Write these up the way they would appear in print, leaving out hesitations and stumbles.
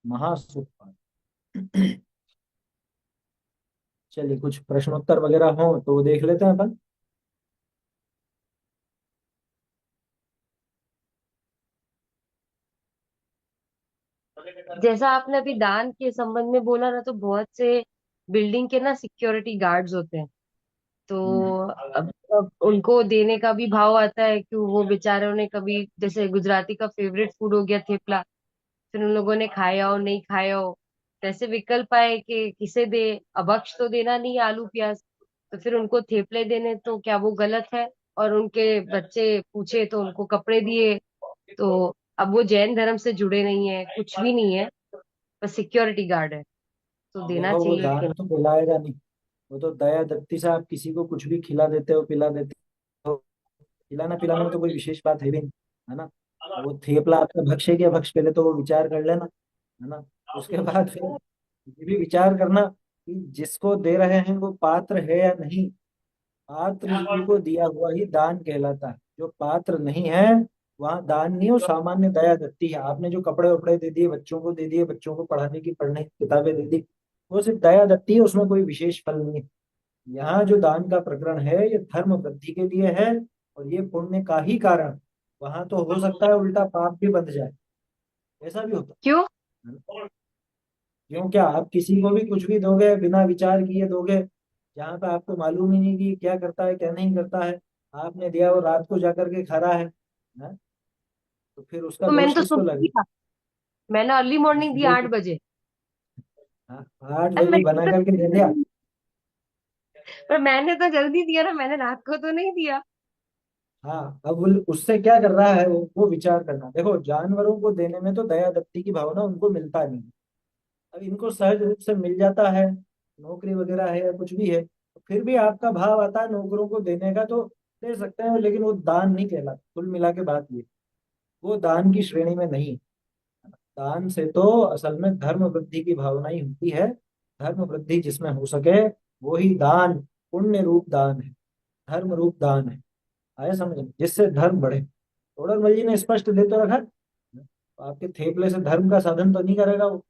महासुख पात्र। चलिए कुछ प्रश्नोत्तर वगैरह हो तो वो देख लेते हैं अपन। जैसा आपने अभी दान के संबंध में बोला ना, तो बहुत से बिल्डिंग के ना सिक्योरिटी गार्ड्स होते हैं। तो हम्म। अब उनको देने का भी भाव आता है कि वो बेचारों ने कभी, जैसे गुजराती का फेवरेट फूड हो गया थेपला, फिर उन लोगों ने खाया हो नहीं खाया हो, तो ऐसे विकल्प आए कि किसे दे। अभक्ष तो देना नहीं है, आलू प्याज, तो फिर उनको थेपले देने, तो क्या वो गलत है? और उनके बच्चे पूछे तो उनको कपड़े दिए। तो अब वो जैन धर्म से जुड़े नहीं है, कुछ भी नहीं है, बस सिक्योरिटी गार्ड है, तो देना देखो वो चाहिए कि दान तो दिलाएगा नहीं। वो तो दया दत्ती से आप किसी को कुछ भी खिला देते हो पिला देते हो। खिलाना पिलाने में तो कोई विशेष बात है भी नहीं, है ना। वो थेपला आपका भक्ष्य है कि अभक्ष्य, पहले तो वो विचार कर लेना, है ना। उसके बाद फिर ये भी विचार करना कि जिसको दे रहे हैं वो पात्र है या नहीं। पात्र जीव को दिया हुआ ही दान कहलाता है। जो पात्र नहीं है वहाँ दान नहीं, वो सामान्य दया दत्ती है। आपने जो कपड़े वपड़े दे दिए बच्चों को, दे दिए बच्चों को पढ़ाने की पढ़ने की किताबें दे दी, वो सिर्फ दया दत्ती है, उसमें कोई विशेष फल नहीं है। यहाँ जो दान का प्रकरण है ये धर्म वृद्धि के लिए है, और ये पुण्य का ही कारण। वहां तो हो सकता है उल्टा पाप भी बंध जाए, ऐसा भी होता क्यों? है। क्यों क्या, आप किसी को भी कुछ भी दोगे बिना विचार किए दोगे, जहाँ पे आपको मालूम ही नहीं कि क्या करता है क्या नहीं करता है, आपने दिया वो रात को जाकर के खा रहा है, ना? तो फिर उसका तो मैंने दोष तो किसको सुबह लगे। दिया, मैंने अर्ली मॉर्निंग दिया सुबह 8 बजे। हाँ, 8 बजे मैंने बना तो करके दे दिया। पर मैंने तो जल्दी दिया ना, मैंने रात को तो नहीं दिया। हाँ, अब उससे क्या कर रहा है वो विचार करना। देखो जानवरों को देने में तो दया दत्ती की भावना उनको मिलता नहीं। अब इनको सहज रूप से मिल जाता है, नौकरी वगैरह है या कुछ भी है, तो फिर भी आपका भाव आता है नौकरों को देने का, तो दे सकते हैं, लेकिन वो दान नहीं कहलाता। कुल मिला के बात ये, वो दान की श्रेणी में नहीं। दान से तो असल में धर्म वृद्धि की भावना ही होती है। धर्म वृद्धि जिसमें हो सके वो ही दान, पुण्य रूप दान है, धर्म रूप दान है। आया समझ में, जिससे धर्म बढ़े। तोड़रमल जी ने स्पष्ट दे तो रखा, तो आपके थेपले से धर्म का साधन तो नहीं करेगा वो।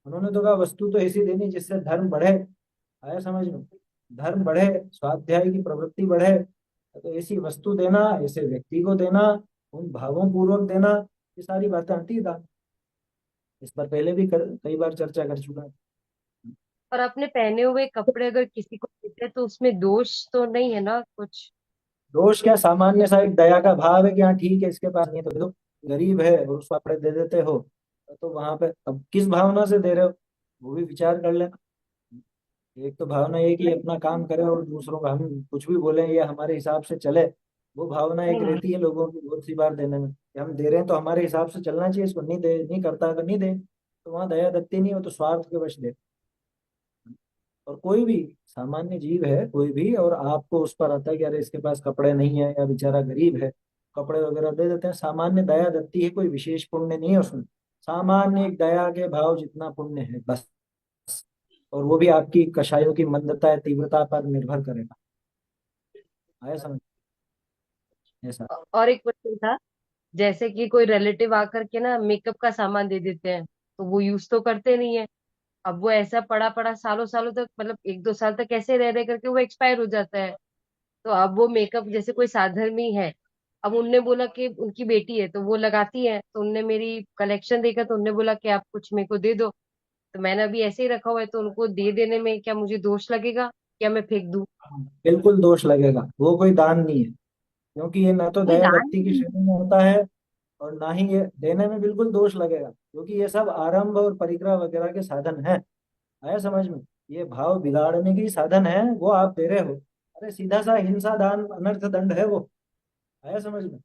उन्होंने तो कहा वस्तु तो ऐसी देनी जिससे धर्म बढ़े। आया समझ में, धर्म बढ़े, स्वाध्याय की प्रवृत्ति बढ़े, तो ऐसी वस्तु देना, ऐसे व्यक्ति को देना, उन भावों पूर्वक देना, ये सारी बातें आती है। इस पर पहले भी कई बार चर्चा कर चुका है। और अपने पहने हुए कपड़े अगर किसी को देते तो उसमें दोष तो नहीं है ना कुछ? दोष क्या, सामान्य सा एक दया का भाव है कि हाँ ठीक है इसके पास नहीं है तो दे दो, गरीब है और उसको कपड़े दे देते हो, तो वहां पे अब किस भावना से दे रहे हो, वो भी विचार कर लेना। एक तो भावना ये कि अपना काम करे और दूसरों का हम कुछ भी बोले ये हमारे हिसाब से चले, वो भावना एक नहीं, रहती है लोगों की बहुत सी बार देने में कि हम दे रहे हैं तो हमारे हिसाब से चलना चाहिए, इसको नहीं दे नहीं करता है तो नहीं दे। तो वहाँ दया दत्ती नहीं, हो तो स्वार्थ के वश दे। और कोई भी सामान्य जीव है कोई भी, और आपको उस पर आता है कि अरे इसके पास कपड़े नहीं है या बेचारा गरीब है, कपड़े वगैरह दे देते हैं, सामान्य दया दत्ती है, कोई विशेष पुण्य नहीं है उसमें। सामान्य एक दया के भाव जितना पुण्य है बस। और वो भी आपकी कषायों की मंदता या तीव्रता पर निर्भर करेगा। आया समझ, ऐसा। और एक क्वेश्चन था, जैसे कि कोई रिलेटिव आकर के ना मेकअप का सामान दे देते हैं, तो वो यूज तो करते नहीं है। अब वो ऐसा पड़ा पड़ा सालों सालों तक, मतलब 1-2 साल तक ऐसे रह रहे करके वो एक्सपायर हो जाता है। तो अब वो मेकअप, जैसे कोई साधर्मी है, अब उनने बोला कि उनकी बेटी है तो वो लगाती है, तो उनने मेरी कलेक्शन देखा तो उनने बोला कि आप कुछ मेरे को दे दो। तो मैंने अभी ऐसे ही रखा हुआ है, तो उनको दे देने में क्या मुझे दोष लगेगा, या मैं फेंक दूं? बिल्कुल दोष लगेगा, वो कोई दान नहीं है। क्योंकि ये ना तो नहीं, दया दान दत्ती की नहीं। श्रेणी में होता है, और ना ही ये देने में बिल्कुल दोष लगेगा, क्योंकि ये सब आरंभ और परिग्रह वगैरह के साधन है। आया समझ में, ये भाव बिगाड़ने की साधन है, वो आप दे रहे हो। अरे सीधा सा हिंसा दान अनर्थ दंड है वो। आया समझ में,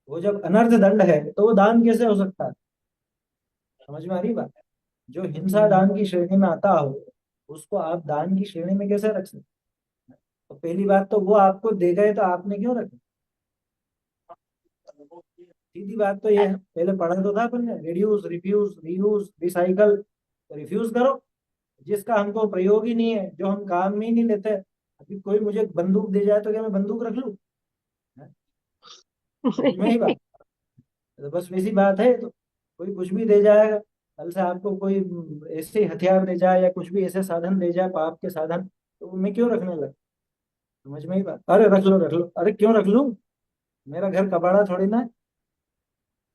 वो जब अनर्थ दंड है तो वो दान कैसे हो सकता है। समझ में आ रही बात। जो हिंसा दान की श्रेणी में आता हो उसको आप दान की श्रेणी में कैसे रख सकते हैं? तो पहली बात तो वो आपको दे गए तो आपने क्यों रखे। सीधी बात तो ये है, पहले पढ़ा तो था अपन ने, रिड्यूस रिफ्यूज रीयूज रिसाइकल। तो रिफ्यूज करो जिसका हमको प्रयोग ही नहीं है, जो हम काम में ही नहीं लेते। अभी कोई मुझे बंदूक दे जाए तो क्या मैं बंदूक रख लूं? हैं? समझ में ही बात। तो बस वैसी बात है, तो कोई कुछ भी दे जाएगा। कल से आपको कोई ऐसे हथियार दे जाए या कुछ भी ऐसे साधन दे जाए पाप के साधन, तो मैं क्यों रखने लगा? समझ में ही बात, अरे रख लो रख लो, अरे क्यों रख लूं? मेरा घर कबाड़ा थोड़ी ना है।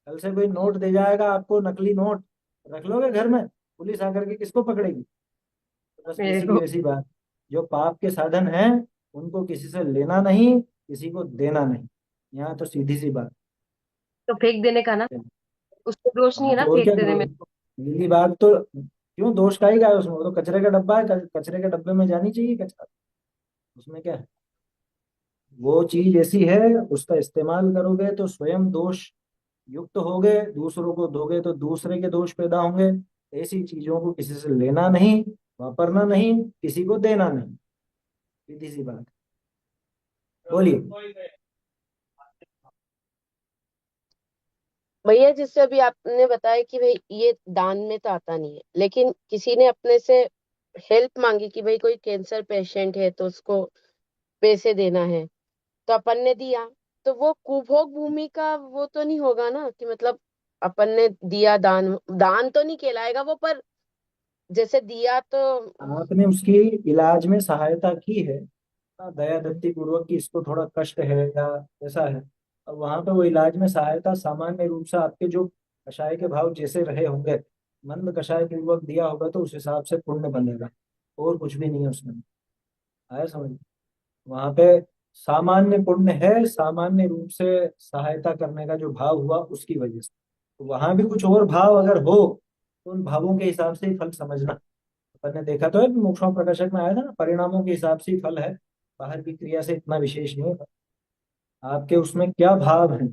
कल से कोई नोट दे जाएगा आपको, नकली नोट, रख लोगे घर में? पुलिस आकर के किसको पकड़ेगी? तो बस मेरे वैसी की को वैसी बात। जो पाप के साधन हैं उनको किसी से लेना नहीं, किसी को देना नहीं। यहाँ तो सीधी सी बात तो फेंक देने का ना, है। उसको दोष नहीं हाँ है तो ना और फेंक क्या देने में। सीधी बात तो। क्यों दोष का ही क्या है उसमें? वो तो कचरे का डब्बा है, कचरे के डब्बे में जानी चाहिए कचरा। उसमें क्या है? वो चीज ऐसी है, उसका इस्तेमाल करोगे तो स्वयं दोष युक्त होगे, दूसरों को दोगे तो दूसरे के दोष पैदा होंगे। ऐसी चीजों को किसी से लेना नहीं, वापरना नहीं, किसी को देना नहीं। सीधी सी बात। बोलिए। भैया जिससे अभी आपने बताया कि भाई ये दान में तो आता नहीं है, लेकिन किसी ने अपने से हेल्प मांगी कि भाई कोई कैंसर पेशेंट है तो उसको पैसे देना है, तो अपन ने दिया, तो वो कुभोग भूमि का वो तो नहीं होगा ना कि मतलब अपन ने दिया दान, दान तो नहीं कहलाएगा वो, पर जैसे दिया तो। आपने उसकी इलाज में सहायता की है, दया दत्ती पूर्वक कि इसको थोड़ा कष्ट है या ऐसा है, और वहां पे वो इलाज में सहायता सामान्य रूप से आपके जो कषाय के भाव जैसे रहे होंगे, मंद कषाय पूर्वक दिया होगा तो उस हिसाब से पुण्य बनेगा। और कुछ भी नहीं है उसमें। आया समझ? वहां पे सामान्य पुण्य है, सामान्य रूप से सहायता करने का जो भाव हुआ उसकी वजह से। तो वहां भी कुछ और भाव अगर हो तो उन भावों के हिसाब से ही फल समझना। अपन ने देखा तो है, मोक्षों प्रकाशक में आया था ना, परिणामों के हिसाब से ही फल है, बाहर की क्रिया से इतना विशेष नहीं है। आपके उसमें क्या भाव है?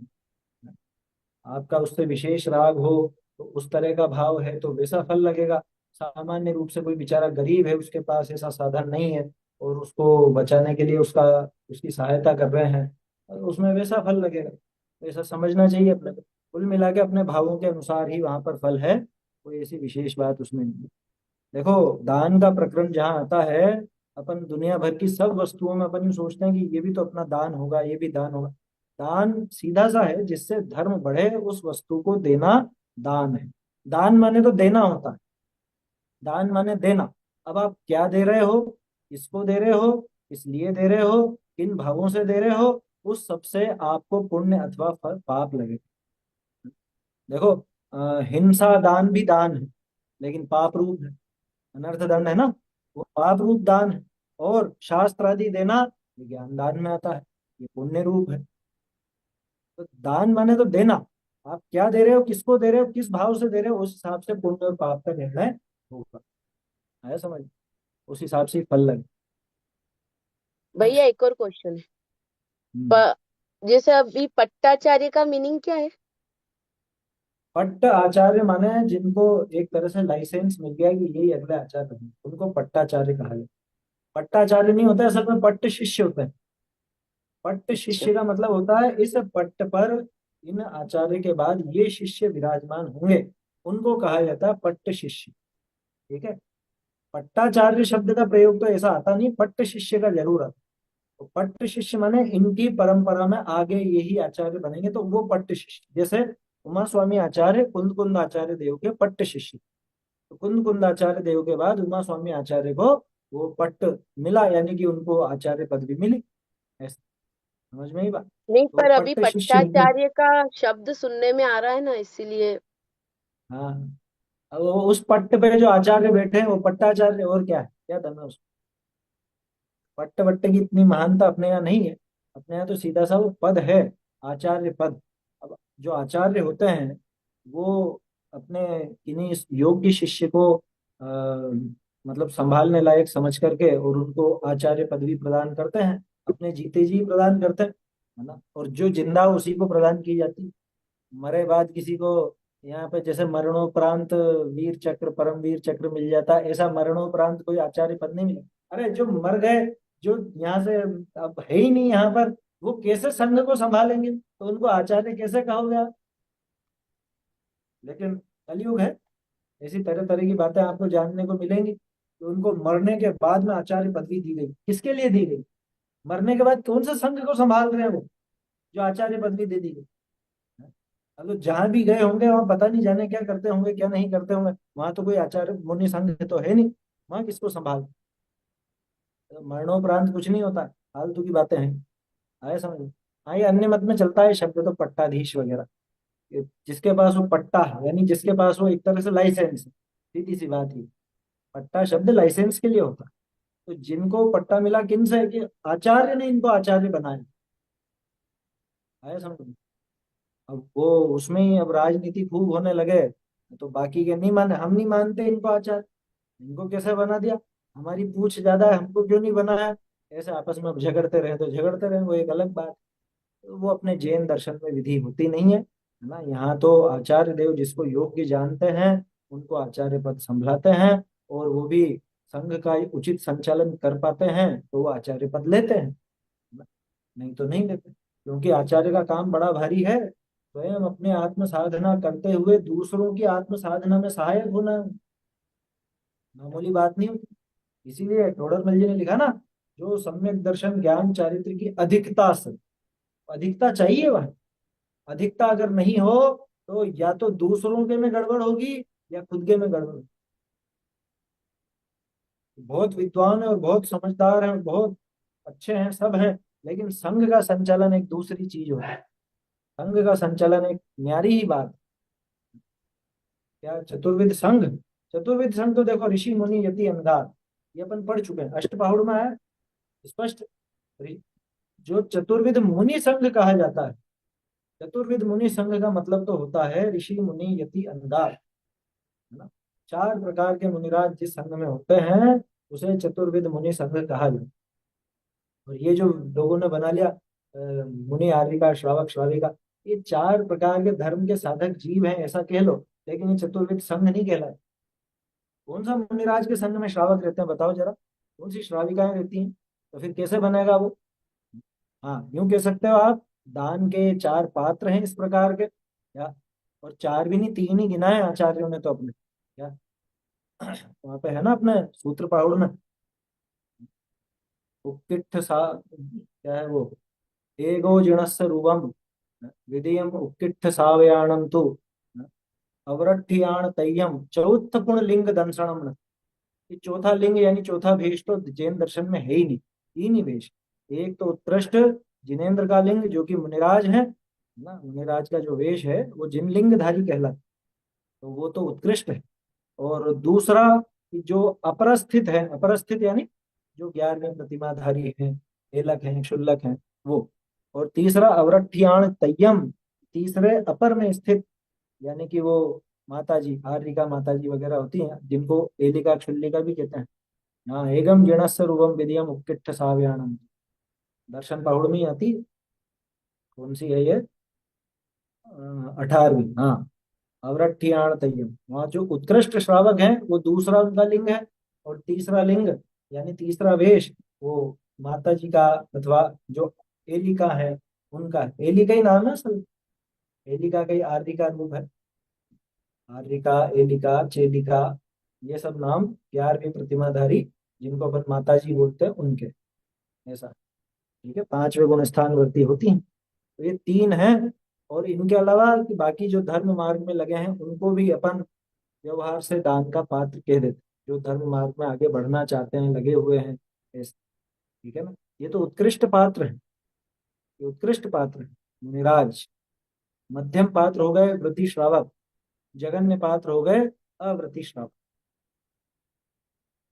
आपका उससे विशेष राग हो तो उस तरह का भाव है तो वैसा फल लगेगा। सामान्य रूप से कोई बेचारा गरीब है, उसके पास ऐसा साधन नहीं है, और उसको बचाने के लिए उसका उसकी सहायता कर रहे हैं, और उसमें वैसा फल लगेगा। तो ऐसा समझना चाहिए अपने को। कुल मिला के अपने भावों के अनुसार ही वहां पर फल है, कोई ऐसी विशेष बात उसमें नहीं है। देखो दान का प्रकरण जहाँ आता है, अपन दुनिया भर की सब वस्तुओं में अपन यूं सोचते हैं कि ये भी तो अपना दान होगा, ये भी दान होगा। दान सीधा सा है, जिससे धर्म बढ़े उस वस्तु को देना दान है। दान माने तो देना होता है, दान माने देना। अब आप क्या दे रहे हो, किसको दे रहे हो, किस लिए दे रहे हो, किन भावों से दे रहे हो, उस सबसे आपको पुण्य अथवा फल पाप लगेगा। देखो हिंसा दान भी दान है, लेकिन पाप रूप है। अनर्थ दंड है ना, वो पाप रूप दान है। और शास्त्र आदि देना ये ज्ञान दान में आता है, ये पुण्य रूप है। तो दान माने तो देना। आप क्या दे रहे हो, किसको दे रहे हो, किस भाव से दे रहे हो, उस हिसाब से पुण्य और पाप का निर्णय होगा। आया समझ? उस हिसाब से ही फल लगे। भैया एक और क्वेश्चन है। हम्म। प, जैसे अभी पट्टाचार्य का मीनिंग क्या है? पट्ट आचार्य माने जिनको एक तरह से लाइसेंस मिल गया कि यही अगले आचार्य हैं, उनको पट्टाचार्य कहा जाता है। पट्टाचार्य नहीं होता, असल में पट्ट शिष्य होते हैं। पट्ट अच्छा। शिष्य का मतलब होता है इस पट्ट पर इन आचार्य के बाद ये शिष्य विराजमान होंगे, उनको कहा जाता है पट्ट शिष्य। ठीक है? पट्टाचार्य शब्द का प्रयोग तो ऐसा आता नहीं, पट्ट शिष्य का जरूर आता। तो पट्ट शिष्य माने इनकी परंपरा में आगे यही आचार्य बनेंगे, तो वो पट्ट शिष्य। जैसे उमा स्वामी आचार्य कुंद कुंद आचार्य देव के पट्ट शिष्य। तो कुंद कुंद आचार्य देव के बाद उमा स्वामी आचार्य को वो पट्ट मिला, यानी कि उनको आचार्य पदवी मिली। ऐसा समझ में ही बात। नहीं, तो पर अभी पट्ट शिष्य हुए। पट्टाचार्य का शब्द सुनने में आ रहा है ना, इसीलिए। हाँ। अब वो उस पट्ट पे जो आचार्य बैठे हैं वो पट्टाचार्य, और क्या है, क्या धर्म है उसमें? पट्ट वट्ट की इतनी महानता अपने यहाँ नहीं है। अपने यहाँ तो सीधा सा वो पद है, आचार्य पद। अब जो आचार्य होते हैं वो अपने किन्हीं योग्य शिष्य को मतलब संभालने लायक समझ करके और उनको आचार्य पदवी प्रदान करते हैं, अपने जीते जी प्रदान करते हैं, है ना। और जो जिंदा हो उसी को प्रदान की जाती है। मरे बाद किसी को यहाँ पे जैसे मरणोपरांत वीर चक्र परमवीर चक्र मिल जाता है, ऐसा मरणोपरांत कोई आचार्य पद नहीं मिला। अरे जो मर गए, जो यहाँ से अब है ही नहीं यहाँ पर, वो कैसे संघ को संभालेंगे? तो उनको आचार्य कैसे कहोगे आप? लेकिन कलयुग है, ऐसी तरह तरह की बातें आपको जानने को मिलेंगी कि उनको मरने के बाद में आचार्य पदवी दी गई। किसके लिए दी गई? मरने के बाद कौन से संघ को संभाल रहे हैं वो, जो आचार्य पदवी दे दी गई? अब तो जहां भी गए होंगे वहां पता नहीं जाने क्या करते होंगे क्या नहीं करते होंगे, वहां तो कोई आचार्य मुनि संघ तो है नहीं, वहां किसको संभाल। मरणोपरांत कुछ नहीं होता, फालतू की बातें हैं। आए समझ में? हाँ, ये अन्य मत में चलता है शब्द तो पट्टाधीश वगैरह, जिसके पास वो पट्टा है, यानी जिसके पास वो एक तरह से लाइसेंस है, सीधी सी बात है। पट्टा शब्द लाइसेंस के लिए होता है। तो जिनको पट्टा मिला किन से है कि आचार्य ने इनको आचार्य बनाया। आया समझ में? अब वो उसमें ही अब राजनीति खूब होने लगे, तो बाकी के नहीं माने, हम नहीं मानते इनको आचार्य, इनको कैसे बना दिया, हमारी पूछ ज्यादा है हमको क्यों नहीं बनाया। ऐसे आपस में अब झगड़ते रहे तो झगड़ते रहे, वो एक अलग बात। तो वो अपने जैन दर्शन में विधि होती नहीं है ना। यहाँ तो आचार्य देव जिसको योग्य जानते हैं उनको आचार्य पद संभलाते हैं, और वो भी संघ का उचित संचालन कर पाते हैं तो वो आचार्य पद लेते हैं, नहीं तो नहीं लेते। क्योंकि आचार्य का काम बड़ा भारी है, स्वयं अपने आत्म साधना करते हुए दूसरों की आत्म साधना में सहायक होना मामूली बात नहीं होती। इसीलिए टोडरमल जी ने लिखा ना, जो सम्यक दर्शन ज्ञान चारित्र की अधिकता से, अधिकता चाहिए वह, अधिकता अगर नहीं हो तो या तो दूसरों के में गड़बड़ होगी या खुद के में गड़बड़ होगी। बहुत विद्वान है और बहुत समझदार हैं और बहुत अच्छे हैं सब हैं, लेकिन संघ का संचालन एक दूसरी चीज होती है। संघ का संचालन एक न्यारी ही बात। क्या चतुर्विध संघ, चतुर्विध संघ तो देखो ऋषि मुनि यति अंगार, ये अपन पढ़ चुके हैं, अष्टपहाड़ में है स्पष्ट। जो चतुर्विध मुनि संघ कहा जाता है, चतुर्विध मुनि संघ का मतलब तो होता है ऋषि मुनि यति अंगार, है ना। चार प्रकार के मुनिराज जिस संघ में होते हैं उसे चतुर्विध मुनि संघ कहा जाता है। और ये जो लोगों ने बना लिया मुनि आर्यिका श्रावक श्राविका, ये चार प्रकार के धर्म के साधक जीव हैं ऐसा कह लो, लेकिन ये चतुर्विध संघ नहीं कहलाए। कौन सा मुनिराज के संघ में श्रावक रहते हैं बताओ जरा, कौन सी श्राविकाएं रहती हैं, तो फिर कैसे बनेगा वो। हाँ, यूं कह सकते हो आप, दान के चार पात्र हैं इस प्रकार के, या और चार भी नहीं तीन ही गिना है आचार्यों ने तो अपने, क्या वहां पे है ना अपने सूत्र पाहुड़ में, उत्तिष्ठ सा क्या है वो, एगो जिणस्य रूपम विधेयम उत्तिष्ठ सावयाणम तु अवरठियाण तय्यम चौथ पुण लिंग दंसनम। ये चौथा लिंग यानी चौथा भेष तो जैन दर्शन में है ही नहीं, तीन ही भेष। एक तो उत्कृष्ट जिनेन्द्र का लिंग जो कि मुनिराज है ना, मुनिराज का जो वेश है वो जिन लिंगधारी कहलाता, तो वो तो उत्कृष्ट है। और दूसरा कि जो अपरस्थित है, अपरस्थित यानी जो 11वें प्रतिमाधारी हैं, हेलक हैं क्षुल्लक हैं वो। और तीसरा अवरठियाण तय्यम, तीसरे अपर में स्थित, यानी कि वो माता जी आर्यिका माता जी वगैरह होती हैं जिनको एलिका क्षुल्लिका भी कहते हैं। हाँ, एगम जिणस्य रूपम विधियम उत्तिष्ठ सावयाणम, दर्शन पहुड़ में ही आती है। कौन सी है ये, 18वीं, हाँ, अवरठियाण तय्यम। वहाँ जो उत्कृष्ट श्रावक हैं वो दूसरा उनका लिंग है, और तीसरा लिंग यानी तीसरा वेश वो माता जी का, अथवा जो एलिका है उनका, एलिका ही नाम है असल, एलिका का ही आरती का रूप है। आर्यिका एलिका चेलिका ये सब नाम 11वीं प्रतिमाधारी जिनको अपन माता जी बोलते हैं उनके, ऐसा। ठीक है, 5वें गुण स्थान होती हैं, तो ये तीन हैं। और इनके अलावा कि बाकी जो धर्म मार्ग में लगे हैं उनको भी अपन व्यवहार से दान का पात्र कह देते हैं, जो धर्म मार्ग में आगे बढ़ना चाहते हैं लगे हुए हैं ऐसे। ठीक है ना, ये तो उत्कृष्ट पात्र है, ये उत्कृष्ट पात्र है मुनिराज। मध्यम पात्र हो गए व्रति श्रावक, जघन्य पात्र हो गए अव्रति श्रावक।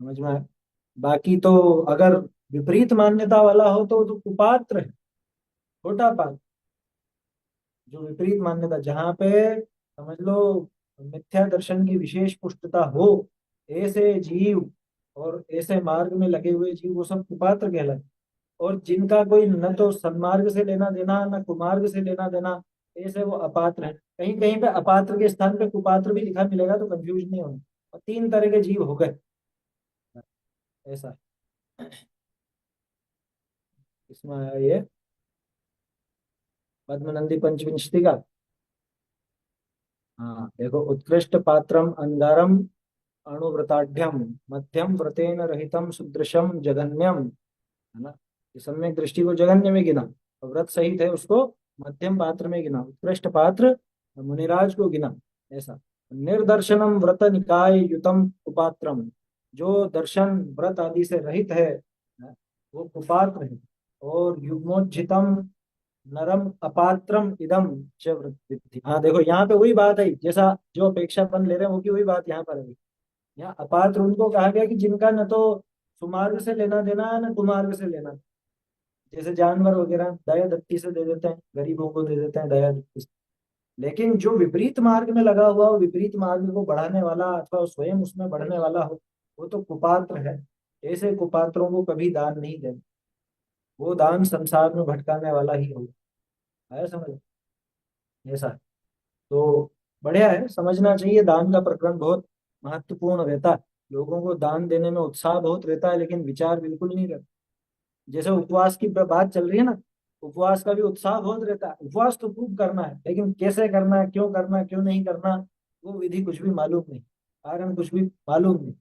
समझ में आया? बाकी तो अगर विपरीत मान्यता वाला हो तो कुपात्र है, छोटा पात्र। जो विपरीत मान्यता जहाँ पे समझ लो मिथ्या दर्शन की विशेष पुष्टता हो, ऐसे जीव और ऐसे मार्ग में लगे हुए जीव वो सब कुपात्र कहलाते। और जिनका कोई न तो सन्मार्ग से लेना देना न कुमार्ग से लेना देना, ऐसे वो अपात्र है। कहीं कहीं पे अपात्र के स्थान पे कुपात्र भी लिखा मिलेगा तो कंफ्यूज नहीं होना। और तीन तरह के जीव हो गए ऐसा, इसमें आया ये पद्मनंदी पंचविंशति का। हाँ देखो, उत्कृष्ट पात्रम अंगारम अणुव्रताढ़्यम मध्यम व्रतेन रहितम सुदृशम जघन्यम, है ना। ये सम्यक दृष्टि को जघन्य में गिना, और व्रत सहित है उसको मध्यम पात्र में गिना। उत्कृष्ट पात्र मुनिराज को गिना ऐसा। निर्दर्शनम व्रत निकाय युतम कुपात्रम, जो दर्शन व्रत आदि से रहित है, वो कुपात्र है। और युग्मोज्झितम नरम अपात्रम इदम च वृत्ति। हाँ देखो यहाँ पे वही बात है, जैसा जो अपेक्षापन ले रहे हैं वो की वही बात यहाँ पर है। यहाँ अपात्र उनको कहा गया कि जिनका न तो सुमार्ग से लेना देना है न कुमार्ग से लेना। जैसे जानवर वगैरह दया दत्ती से दे देते हैं, गरीबों को दे देते हैं दया दत्ती से। लेकिन जो विपरीत मार्ग में लगा हुआ हो, विपरीत मार्ग को बढ़ाने वाला अथवा स्वयं उसमें बढ़ने वाला हो, वो तो कुपात्र है। ऐसे कुपात्रों को कभी दान नहीं देना। वो दान संसार में भटकाने वाला ही होगा। आया समझ? ऐसा है। तो बढ़िया है, समझना चाहिए। दान का प्रकरण बहुत महत्वपूर्ण रहता है। लोगों को दान देने में उत्साह बहुत रहता है, लेकिन विचार बिल्कुल नहीं रहता। जैसे उपवास की बात चल रही है ना, उपवास का भी उत्साह बहुत रहता है। उपवास तो खूब करना है, लेकिन कैसे करना है क्यों नहीं करना, वो विधि कुछ भी मालूम नहीं, कारण कुछ भी मालूम नहीं।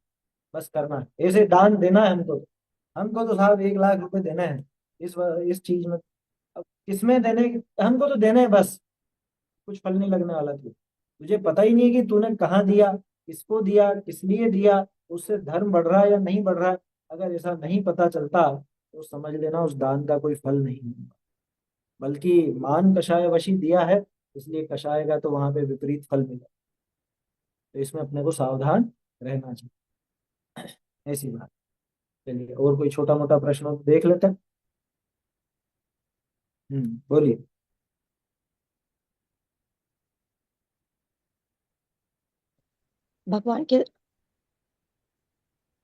बस करना है। ऐसे दान देना है हमको, हमको तो साहब 1 लाख रुपए देने हैं इस चीज में। अब किसमें देने, हमको तो देने हैं बस, कुछ फल नहीं लगने वाला तुझे। तुझे पता ही नहीं है कि तूने कहाँ दिया, किसको दिया, किस लिए दिया, उससे धर्म बढ़ रहा है या नहीं बढ़ रहा है। अगर ऐसा नहीं पता चलता तो समझ लेना उस दान का कोई फल नहीं है। बल्कि मान कषाय वशी दिया है, इसलिए कषाय का तो वहां पे विपरीत फल मिला। तो इसमें अपने को सावधान रहना चाहिए। ऐसी बात। चलिए और कोई छोटा मोटा प्रश्न हो तो देख लेते हैं। बोलिए। भगवान के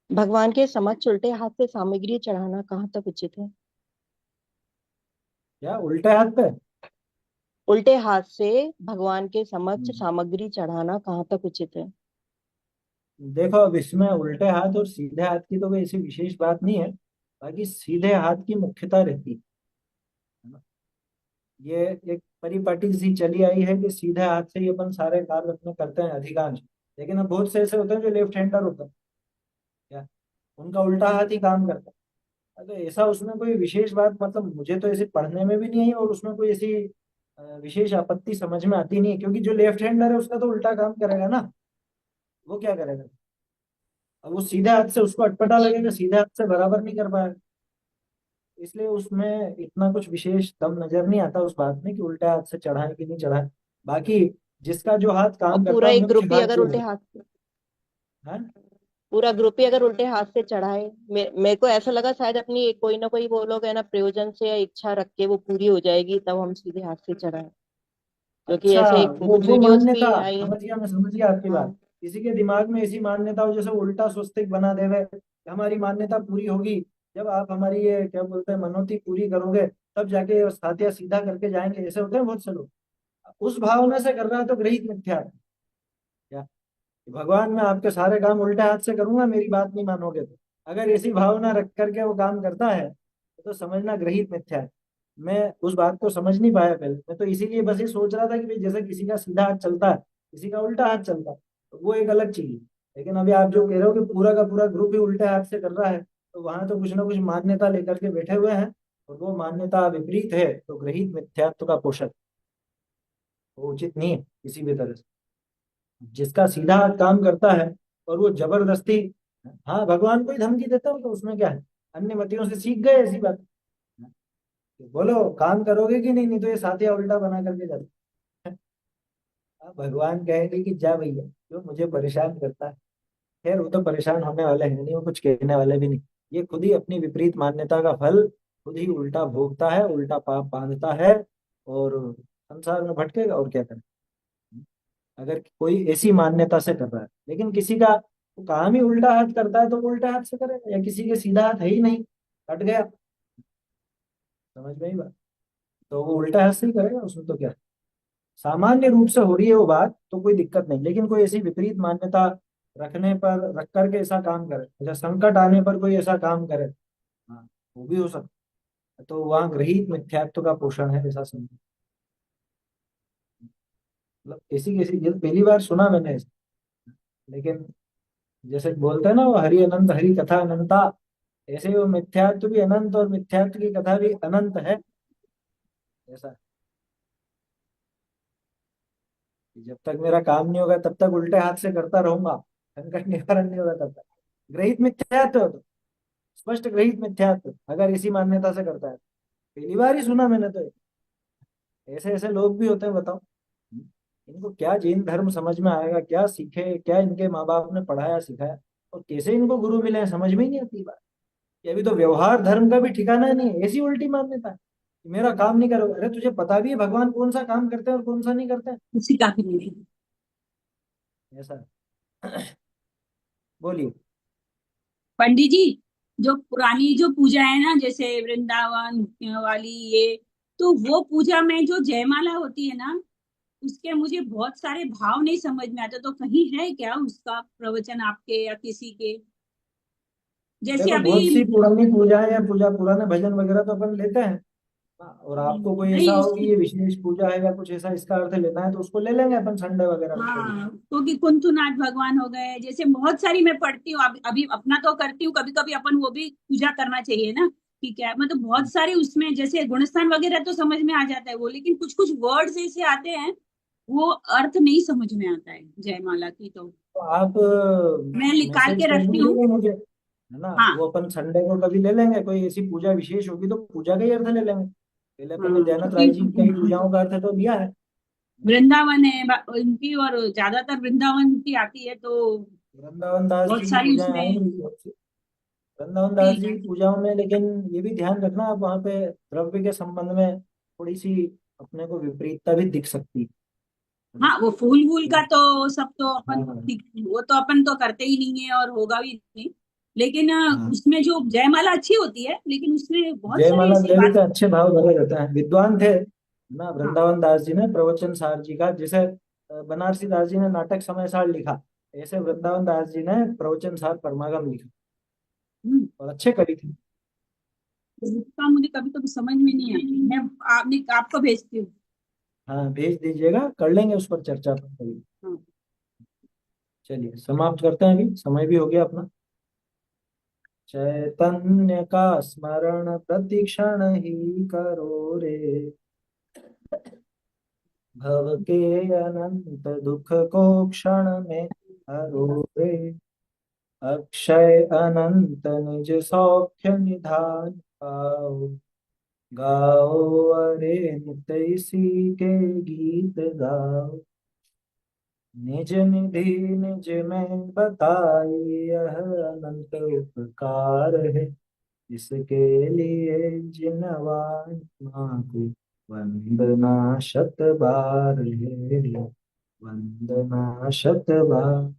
भगवान के समक्ष उल्टे हाथ से सामग्री चढ़ाना कहाँ तक उचित है? क्या उल्टे हाथ पे? उल्टे हाथ से भगवान के समक्ष हम्म, सामग्री चढ़ाना कहाँ तक उचित है? देखो अब इसमें उल्टे हाथ और सीधे हाथ की तो कोई ऐसी विशेष बात नहीं है। बाकी सीधे हाथ की मुख्यता रहती है ना। ये एक परिपाटी सी चली आई है कि सीधे हाथ से ही अपन सारे कार्य अपने करते हैं अधिकांश। लेकिन अब बहुत से ऐसे होते हैं जो लेफ्ट हैंडर होते हैं, क्या उनका उल्टा हाथ ही काम करता है। तो ऐसा उसमें कोई विशेष बात, मतलब मुझे तो ऐसे पढ़ने में भी नहीं आई और उसमें कोई ऐसी विशेष आपत्ति समझ में आती नहीं है। क्योंकि जो लेफ्ट हैंडर है उसका तो उल्टा काम करेगा ना, वो क्या करेगा। अब वो सीधे हाथ से उसको अटपटा लगेगा, सीधे हाथ से बराबर नहीं कर पाएगा। इसलिए उसमें इतना कुछ विशेष दम नजर नहीं आता उस बात में कि उल्टा हाथ से चढ़ाए कि नहीं चढ़ाए। बाकी जिसका जो हाथ और काम करता पूरा है, एक मुख्य ग्रुप ही हाथ अगर जो उल्टे है। हाथ से हाँ? पूरा ग्रुप ही अगर उल्टे हाथ से चढ़ाए, मेरे को ऐसा लगा शायद अपनी कोई ना कोई वो लोग है ना प्रयोजन से या इच्छा रख के वो पूरी हो जाएगी तब हम सीधे हाथ से चढ़ाए। क्योंकि अच्छा, ऐसे कुछ वो वीडियोस मान्यता, भी आई है। समझ गया, मैं समझ गया आपकी बात। हाँ। किसी के दिमाग में ऐसी मान्यता हो जैसे उल्टा स्वस्तिक बना देवे कि हमारी मान्यता पूरी होगी जब आप हमारी ये क्या बोलते हैं मनोती पूरी करोगे, तब जाके साथिया सीधा करके जाएंगे। ऐसे होते हैं बहुत से लोग। उस भावना से कर रहा है तो गृहित मिथ्या है। क्या कि भगवान मैं आपके सारे काम उल्टे हाथ से करूंगा, मेरी बात नहीं मानोगे तो। अगर ऐसी भावना रख करके वो काम करता है तो समझना ग्रहित मिथ्या है। मैं उस बात को समझ नहीं पाया पहले। मैं तो इसीलिए बस ये सोच रहा था कि भाई जैसे किसी का सीधा हाथ चलता है, किसी का उल्टा हाथ चलता है, तो वो एक अलग चीज है। लेकिन अभी आप जो कह रहे हो कि पूरा का पूरा ग्रुप ही उल्टे हाथ से कर रहा है, तो वहां तो कुछ ना कुछ मान्यता लेकर के बैठे हुए हैं। और वो मान्यता विपरीत है तो ग्रहित मिथ्यात्व का पोषक, वो उचित नहीं है किसी भी तरह से। जिसका सीधा हाथ काम करता है और वो जबरदस्ती, हाँ भगवान को ही धमकी देता हो तो उसमें क्या है। अन्य मतियों से सीख गए ऐसी बात। बोलो काम करोगे कि नहीं, नहीं तो ये साथिया उल्टा बना करके जाते। अब भगवान कहेंगे कि जा भैया जो मुझे परेशान करता है। खैर वो तो परेशान होने वाले हैं नहीं, वो कुछ कहने वाले भी नहीं। ये खुद ही अपनी विपरीत मान्यता का फल खुद ही उल्टा भोगता है, उल्टा पाप बांधता है और संसार में भटकेगा और क्या करे। अगर कोई ऐसी मान्यता से कर रहा है, लेकिन किसी का वो काम ही उल्टा हाथ करता है तो वो उल्टा हाथ से करेगा, या किसी के सीधा हाथ है ही नहीं, कट गया, समझ में ही बात, तो वो उल्टा हाथ से ही करेगा, उसमें तो क्या है। सामान्य रूप से हो रही है वो बात तो कोई दिक्कत नहीं, लेकिन कोई ऐसी विपरीत मान्यता रखने पर रख करके ऐसा काम करे, अच्छा संकट आने पर कोई ऐसा काम करे, हाँ वो भी हो सकता है। तो वहाँ गृहीत मिथ्यात्व का पोषण है ऐसा समझ। मतलब ऐसी कैसी ये पहली बार सुना मैंने ऐसा। लेकिन जैसे बोलते हैं ना वो हरि अनंत हरि कथा अनंता, ऐसे ही वो मिथ्यात्व भी अनंत और मिथ्यात्व की कथा भी अनंत है ऐसा। कि जब तक मेरा काम नहीं होगा तब तक उल्टे हाथ से करता रहूंगा, संकट निवारण नहीं होगा तब तक। ग्रहित मिथ्यात्व हो तो, स्पष्ट ग्रहित मिथ्यात्व, अगर इसी मान्यता से करता है। पहली बार ही सुना मैंने तो। ऐसे ऐसे लोग भी होते हैं, बताओ। इनको क्या जैन धर्म समझ में आएगा, क्या सीखे, क्या इनके माँ बाप ने पढ़ाया सिखाया, और कैसे इनको गुरु मिले हैं, समझ में ही नहीं आती बात। ये अभी तो व्यवहार धर्म का भी ठिकाना नहीं है, ऐसी उल्टी मान्यता है कि मेरा काम नहीं करोगे। अरे तुझे पता भी है भगवान कौन सा काम करते हैं और कौन सा नहीं करते हैं? उसी का भी नहीं है। ऐसा बोलिए। पंडित जी, जो पुरानी जो पूजा है ना, जैसे वृंदावन वाली ये, तो वो पूजा में जो जयमाला होती है ना, उसके मुझे बहुत सारे भाव नहीं समझ में आते, तो कहीं है क्या उसका प्रवचन आपके या किसी के? जैसे देखो, अभी बहुत सी पुरानी पूजा है या पूजा पुराने भजन वगैरह तो अपन लेते हैं। हाँ, और आपको कोई ऐसा नहीं हो कि ये विशेष पूजा है या कुछ ऐसा इसका अर्थ लेना है तो उसको ले लेंगे अपन संडे वगैरह में कभी। हाँ, क्योंकि कुंथुनाथ भगवान हो गए, जैसे बहुत सारी मैं पढ़ती हूँ, अभी अपना तो करती हूँ, कभी कभी अपन वो भी पूजा करना चाहिए ना, कि क्या मतलब बहुत सारे उसमें जैसे गुणस्थान वगैरह तो समझ में आ जाता है वो, लेकिन कुछ कुछ वर्ड्स ऐसे आते हैं वो अर्थ नहीं समझ में आता है जयमाला की, तो तो आप मैं निकाल मैसेज के कर रखती हूँ। दीजिएगा मुझे, है ना? हाँ वो अपन संडे को कभी ले लेंगे, कोई ऐसी पूजा विशेष होगी तो पूजा का ही अर्थ ले लेंगे। पहले अपन ने हाँ, दयानंद क्योंकि राय जी की कई पूजाओं का अर्थ तो दिया है। वृंदावन है उनकी, और ज्यादातर वृंदावन की आती है, तो वृंदावन दास जी बहुत की सारी पूजाएं उसमें आएंगी बहुत सी। वृंदावन दास जी की पूजाओं में, लेकिन ये भी ध्यान रखना, आप वहाँ पे द्रव्य के संबंध में थोड़ी सी अपने को विपरीतता भी दिख सकती है ना? हाँ, वो फूल वूल का तो सब तो अपन हाँ वो तो अपन तो करते ही नहीं है और होगा भी नहीं, लेकिन हाँ। उसमें जो जयमाला अच्छी होती है, लेकिन उसमें बहुत सारी जयमाला ऐसी देवी बात। के अच्छे भाव भरे रहते हैं, विद्वान थे ना हाँ। वृंदावन दास जी ने। प्रवचन सार जी का, जैसे बनारसी दास जी ने नाटक समय सार लिखा, ऐसे वृंदावन दास जी ने प्रवचन सार परमागम लिखा, हम्म, और अच्छे कवि थे। उसका मुझे कभी कभी समझ में नहीं आता, मैं आपने आपको भेजती हूँ। हाँ भेज दीजिएगा, कर लेंगे उस पर चर्चा पर कभी। हाँ। चलिए समाप्त करते हैं, अभी समय भी हो गया अपना। चैतन्य का स्मरण प्रतिक्षण ही करो रे, भव के अनंत दुख को क्षण में हरो रे, अक्षय अनंत निज सौख्य निधान पाओ, गाओ अरे नित इसी के गीत गाओ, निज निधि निज में बताई यह अनंत उपकार है, इसके लिए जिनवान माँ को वंदना शत बार है, वंदना शत बार।